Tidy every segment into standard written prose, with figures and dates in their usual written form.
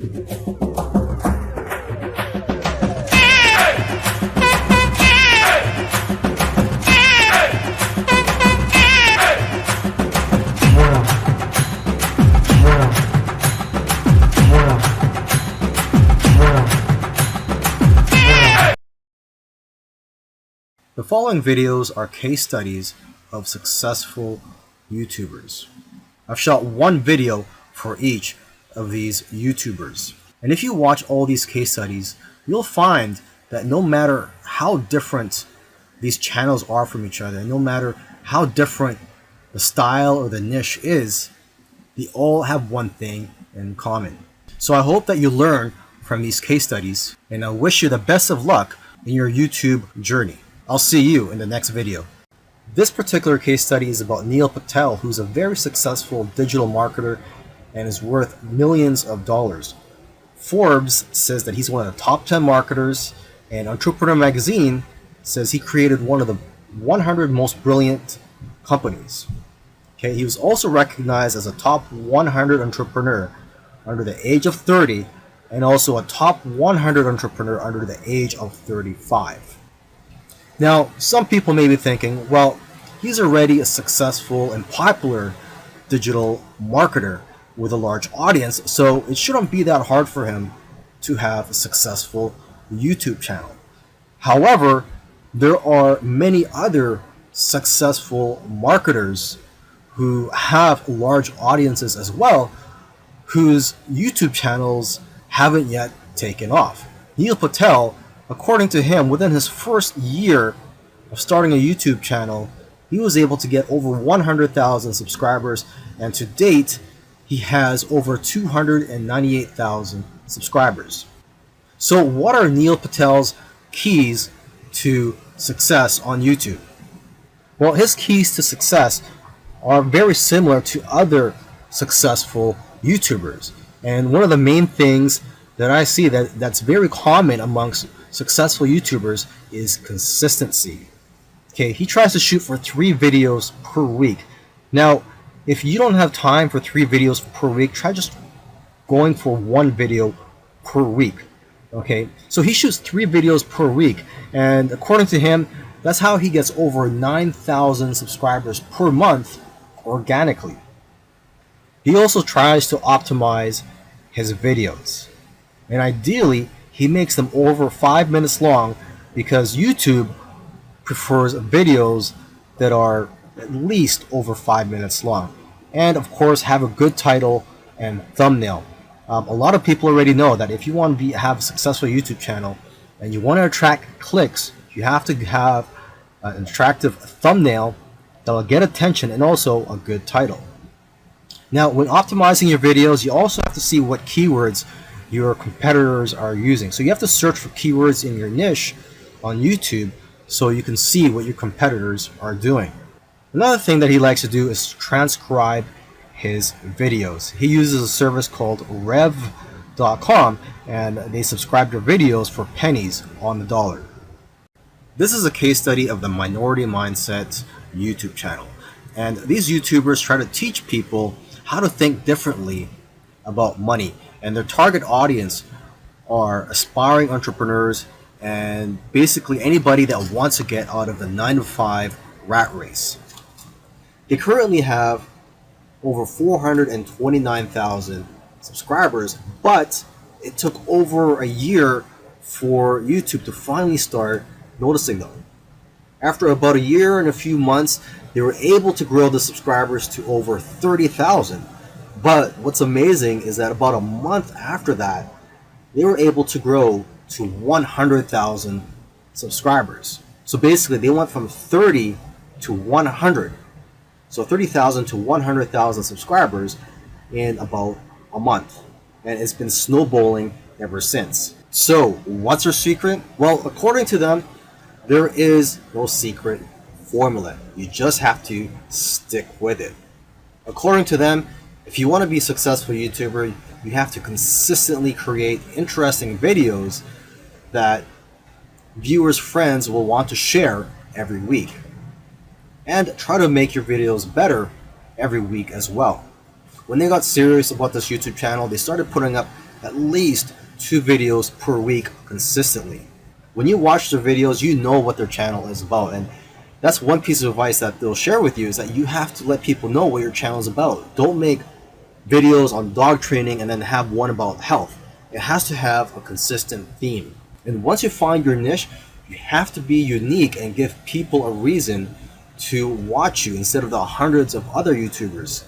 The following videos are case studies of successful YouTubers. I've shot one video for each of these YouTubers. And if you watch all these case studies, you'll find that no matter how different these channels are from each other, and no matter how different the style or the niche is, they all have one thing in common. So I hope that you learn from these case studies, and I wish you the best of luck in your YouTube journey. I'll see you in the next video. This particular case study is about Neil Patel, who's a very successful digital marketer and is worth millions of dollars. Forbes says that he's one of the top 10 marketers, and Entrepreneur Magazine says he created one of the 100 most brilliant companies. Okay, he was also recognized as a top 100 entrepreneur under the age of 30 and also a top 100 entrepreneur under the age of 35. Now, some people may be thinking, well, he's already a successful and popular digital marketer with a large audience, so it shouldn't be that hard for him to have a successful YouTube channel. However, there are many other successful marketers who have large audiences as well, whose YouTube channels haven't yet taken off. Neil Patel, according to him, within his first year of starting a YouTube channel, he was able to get over 100,000 subscribers, and to date, he has over 298,000 subscribers. So what are Neil Patel's keys to success on YouTube? Well, his keys to success are very similar to other successful YouTubers. And one of the main things that I see that's very common amongst successful YouTubers is consistency. Okay, he tries to shoot for 3 videos per week. Now, if you don't have time for 3 videos per week, try just going for 1 video per week. Okay, so he shoots 3 videos per week, and according to him, that's how he gets over 9,000 subscribers per month organically. He also tries to optimize his videos, and ideally he makes them over 5 minutes long, because YouTube prefers videos that are at least over 5 minutes long, and of course have a good title and thumbnail. A lot of people already know that if you want to have a successful YouTube channel and you want to attract clicks, you have to have an attractive thumbnail that will get attention and also a good title. Now, when optimizing your videos, you also have to see what keywords your competitors are using. So you have to search for keywords in your niche on YouTube so you can see what your competitors are doing. Another thing that he likes to do is transcribe his videos. He uses a service called rev.com, and they subscribe to videos for pennies on the dollar. This is a case study of the Minority Mindset YouTube channel, and these YouTubers try to teach people how to think differently about money, and their target audience are aspiring entrepreneurs and basically anybody that wants to get out of the 9-to-5 rat race. They currently have over 429,000 subscribers, but it took over a year for YouTube to finally start noticing them. After about a year and a few months, they were able to grow the subscribers to over 30,000. But what's amazing is that about a month after that, they were able to grow to 100,000 subscribers. So basically, they went from 30 to 100. So 30,000 to 100,000 subscribers in about a month. And it's been snowballing ever since. So what's their secret? Well, according to them, there is no secret formula. You just have to stick with it. According to them, if you want to be a successful YouTuber, you have to consistently create interesting videos that viewers' friends will want to share every week. And try to make your videos better every week as well. when they got serious about this YouTube channel, they started putting up at least 2 videos per week consistently. When you watch their videos, you know what their channel is about, and that's one piece of advice that they'll share with you, is that you have to let people know what your channel is about. Don't make videos on dog training and then have one about health. It has to have a consistent theme. And once you find your niche, you have to be unique and give people a reason to watch you instead of the hundreds of other YouTubers.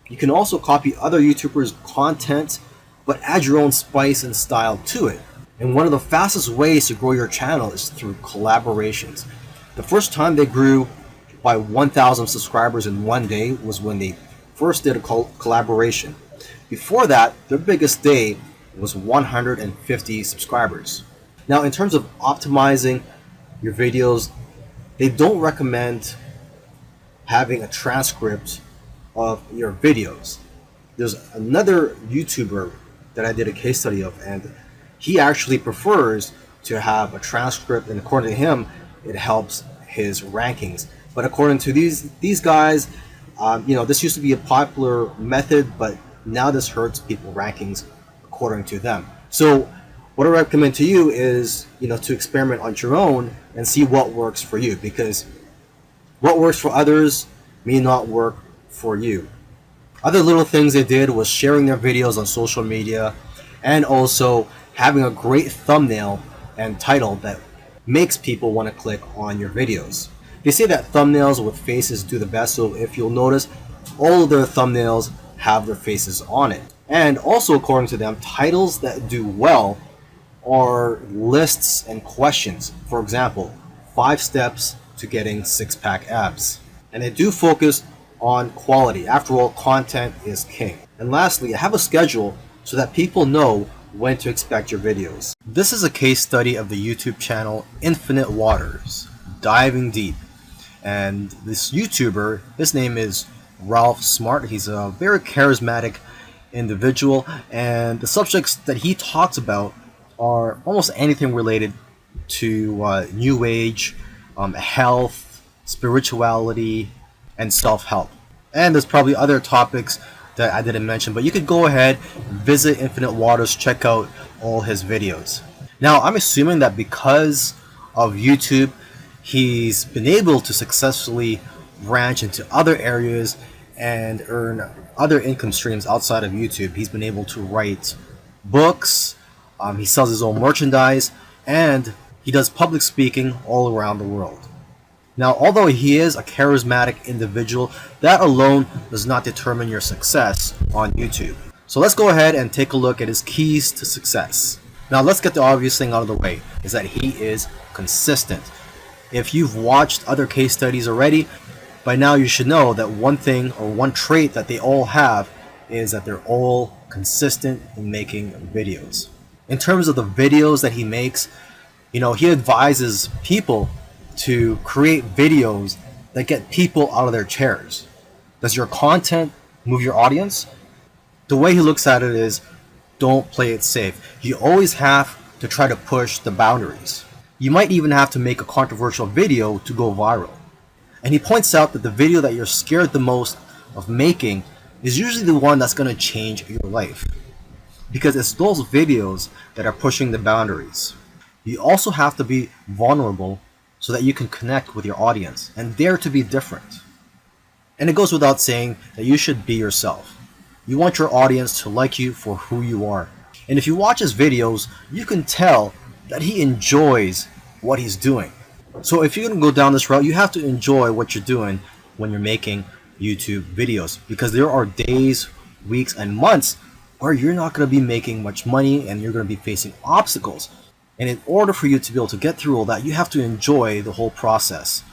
You can also copy other YouTubers' content, but add your own spice and style to it. And one of the fastest ways to grow your channel is through collaborations. The first time they grew by 1,000 subscribers in one day was when they first did a collaboration. Before that, their biggest day was 150 subscribers. Now, in terms of optimizing your videos, they don't recommend having a transcript of your videos. There's another YouTuber that I did a case study of, and he actually prefers to have a transcript, and according to him, it helps his rankings. But according to these guys, this used to be a popular method, but now this hurts people rankings according to them. So what I recommend to you is, to experiment on your own and see what works for you, because what works for others may not work for you. Other little things they did was sharing their videos on social media, and also having a great thumbnail and title that makes people want to click on your videos. They say that thumbnails with faces do the best, so if you'll notice, all of their thumbnails have their faces on it. And also, according to them, titles that do well are lists and questions. For example, 5 steps to getting 6-pack abs. And they do focus on quality. After all, content is king. And lastly, have a schedule so that people know when to expect your videos. This is a case study of the YouTube channel Infinite Waters, Diving Deep. And this YouTuber, his name is Ralph Smart. He's a very charismatic individual, and the subjects that he talks about are almost anything related to New Age, health, spirituality, and self-help. And there's probably other topics that I didn't mention, but you could go ahead, visit Infinite Waters, check out all his videos. Now, I'm assuming that because of YouTube, he's been able to successfully branch into other areas and earn other income streams outside of YouTube. He's been able to write books, he sells his own merchandise, and he does public speaking all around the world. Now, although he is a charismatic individual, that alone does not determine your success on YouTube. So let's go ahead and take a look at his keys to success. Now, let's get the obvious thing out of the way, is that he is consistent. If you've watched other case studies already, by now you should know that one thing or one trait that they all have is that they're all consistent in making videos. In terms of the videos that he makes, he advises people to create videos that get people out of their chairs. Does your content move your audience? The way he looks at it is, don't play it safe. You always have to try to push the boundaries. You might even have to make a controversial video to go viral. And he points out that the video that you're scared the most of making is usually the one that's going to change your life, because it's those videos that are pushing the boundaries. You also have to be vulnerable so that you can connect with your audience and dare to be different. And it goes without saying that you should be yourself. You want your audience to like you for who you are. And if you watch his videos, you can tell that he enjoys what he's doing. So if you're going to go down this route, you have to enjoy what you're doing when you're making YouTube videos, because there are days, weeks, and months where you're not going to be making much money and you're going to be facing obstacles. And in order for you to be able to get through all that, you have to enjoy the whole process.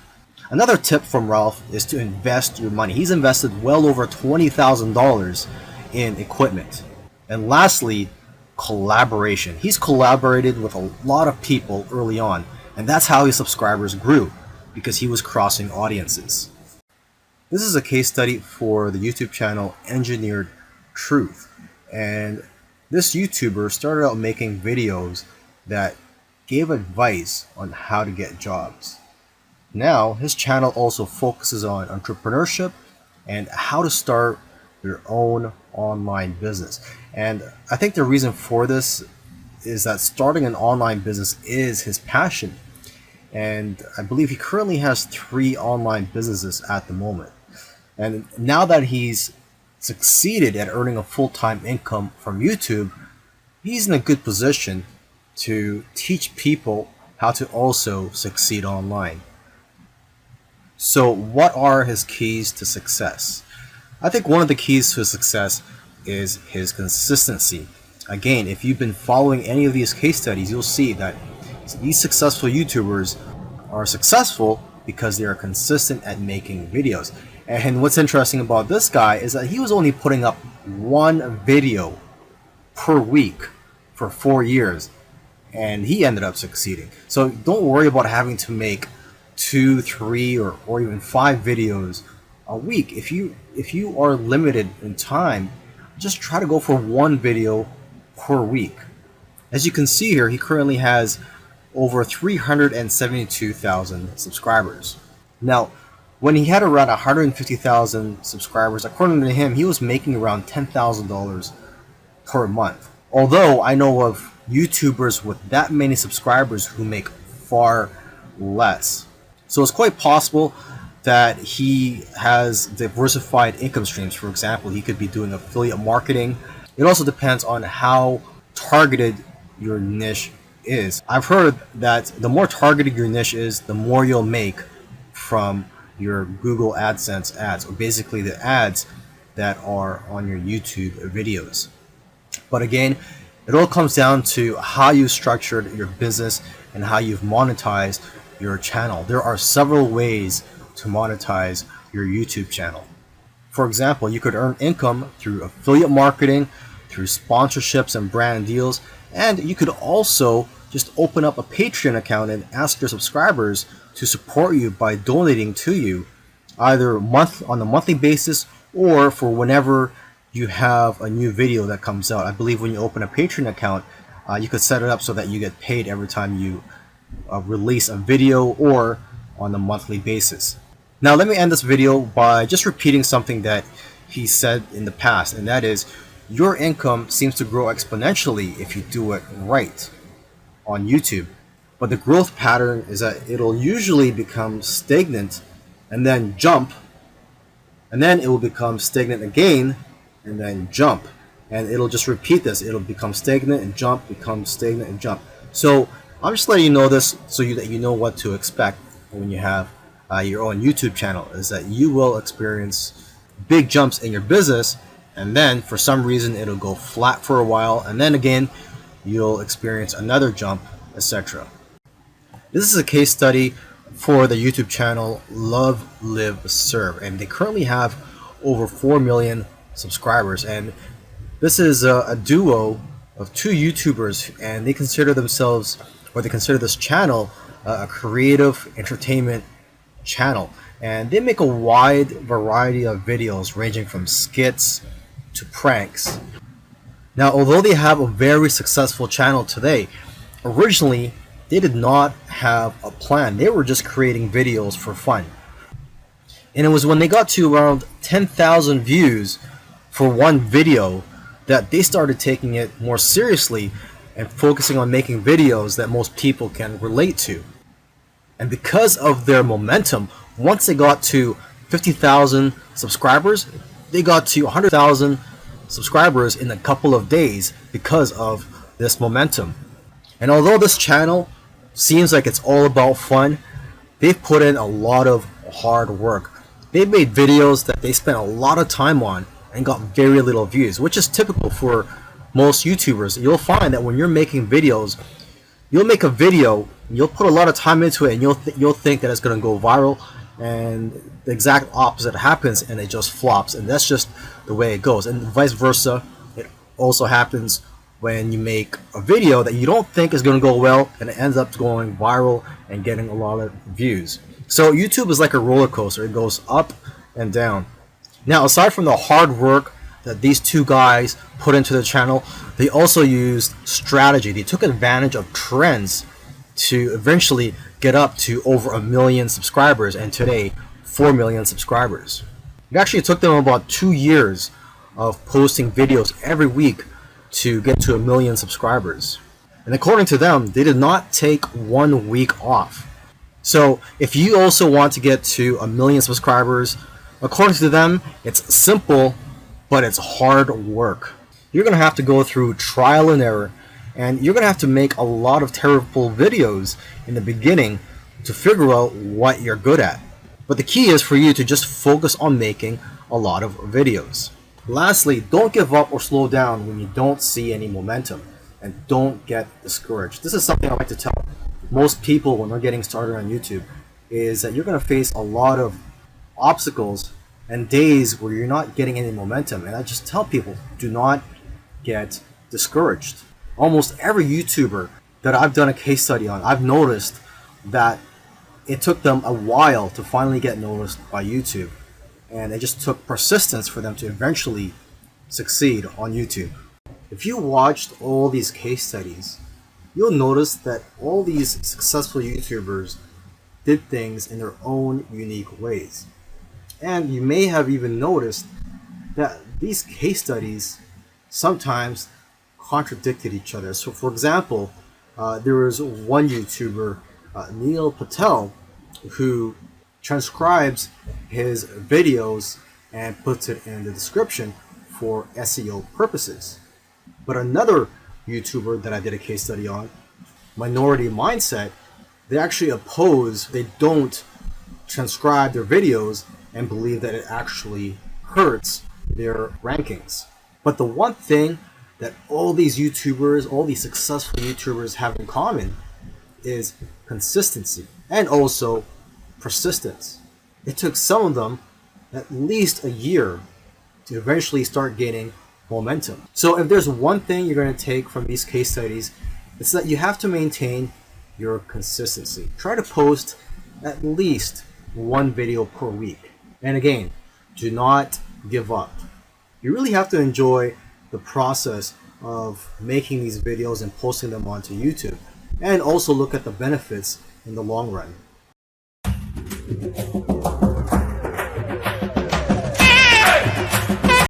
Another tip from Ralph is to invest your money. He's invested well over $20,000 in equipment. And lastly, collaboration. He's collaborated with a lot of people early on, and that's how his subscribers grew, because he was crossing audiences. This is a case study for the YouTube channel Engineered Truth, and this YouTuber started out making videos that gave advice on how to get jobs. Now his channel also focuses on entrepreneurship and how to start their own online business. And I think the reason for this is that starting an online business is his passion. And I believe he currently has 3 online businesses at the moment. And now that he's succeeded at earning a full-time income from YouTube, he's in a good position to teach people how to also succeed online. So what are his keys to success? I think one of the keys to success is his consistency. Again, if you've been following any of these case studies, you'll see that these successful YouTubers are successful because they are consistent at making videos. And what's interesting about this guy is that he was only putting up 1 video per week for 4 years, and he ended up succeeding. So don't worry about having to make 2, 3, or even 5 videos a week. If you are limited in time, just try to go for 1 video per week. As you can see here, he currently has over 372,000 subscribers. Now, when he had around 150,000 subscribers, according to him, he was making around $10,000 per month. Although I know of YouTubers with that many subscribers who make far less. So it's quite possible that he has diversified income streams. For example, he could be doing affiliate marketing. It also depends on how targeted your niche is. I've heard that the more targeted your niche is, the more you'll make from your Google AdSense ads, or basically the ads that are on your YouTube videos. But again, it all comes down to how you structured your business and how you've monetized your channel. There are several ways to monetize your YouTube channel. For example, you could earn income through affiliate marketing, through sponsorships and brand deals, and you could also just open up a Patreon account and ask your subscribers to support you by donating to you, either on a monthly basis or for whenever you have a new video that comes out. I believe when you open a Patreon account, you could set it up so that you get paid every time you release a video or on a monthly basis. Now let me end this video by just repeating something that he said in the past, and that is, your income seems to grow exponentially if you do it right on YouTube. But the growth pattern is that it'll usually become stagnant and then jump, and then it will become stagnant again and then jump, and it'll just repeat this. It'll become stagnant and jump, become stagnant and jump. So I'm just letting you know this so that you know what to expect when you have your own YouTube channel, is that you will experience big jumps in your business, and then for some reason it'll go flat for a while, and then again you'll experience another jump, etc. This is a case study for the YouTube channel Love, Live, Serve, and they currently have over 4 million subscribers. And this is a duo of 2 YouTubers, and they consider themselves, or they consider this channel, a creative entertainment channel. And they make a wide variety of videos ranging from skits to pranks. Now, although they have a very successful channel today, originally they did not have a plan. They were just creating videos for fun. And it was when they got to around 10,000 views for one video that they started taking it more seriously and focusing on making videos that most people can relate to. And because of their momentum, once they got to 50,000 subscribers, they got to 100,000 subscribers in a couple of days because of this momentum. And although this channel seems like it's all about fun, they've put in a lot of hard work. They've made videos that they spent a lot of time on and got very little views, which is typical for most YouTubers. You'll find that when you're making videos, you'll make a video, you'll put a lot of time into it, and you'll think that it's going to go viral, and the exact opposite happens and it just flops. And that's just the way it goes. And vice versa, it also happens when you make a video that you don't think is going to go well and it ends up going viral and getting a lot of views. So YouTube is like a roller coaster. It goes up and down. Now, aside from the hard work that these 2 guys put into the channel, they also used strategy. They took advantage of trends to eventually get up to over 1 million subscribers, and today 4 million subscribers. It actually took them about 2 years of posting videos every week to get to 1 million subscribers. And according to them, they did not take 1 week off. So if you also want to get to 1 million subscribers, according to them, it's simple, but it's hard work. You're going to have to go through trial and error, and you're going to have to make a lot of terrible videos in the beginning to figure out what you're good at. But the key is for you to just focus on making a lot of videos. Lastly, don't give up or slow down when you don't see any momentum, and don't get discouraged. This is something I like to tell most people when they're getting started on YouTube, is that you're going to face a lot of obstacles and days where you're not getting any momentum. And I just tell people, do not get discouraged. Almost every YouTuber that I've done a case study on, I've noticed that it took them a while to finally get noticed by YouTube. And it just took persistence for them to eventually succeed on YouTube. If you watched all these case studies, you'll notice that all these successful YouTubers did things in their own unique ways. And you may have even noticed that these case studies sometimes contradicted each other. So for example, there was one YouTuber, Neil Patel, who transcribes his videos and puts it in the description for SEO purposes. But another YouTuber that I did a case study on, Minority Mindset, they actually oppose, they don't transcribe their videos and believe that it actually hurts their rankings. But the one thing that all these YouTubers, all these successful YouTubers have in common is consistency and also persistence. It took some of them at least a year to eventually start gaining momentum. So if there's one thing you're going to take from these case studies, it's that you have to maintain your consistency. Try to post at least 1 video per week. And again, do not give up. You really have to enjoy the process of making these videos and posting them onto YouTube, and also look at the benefits in the long run.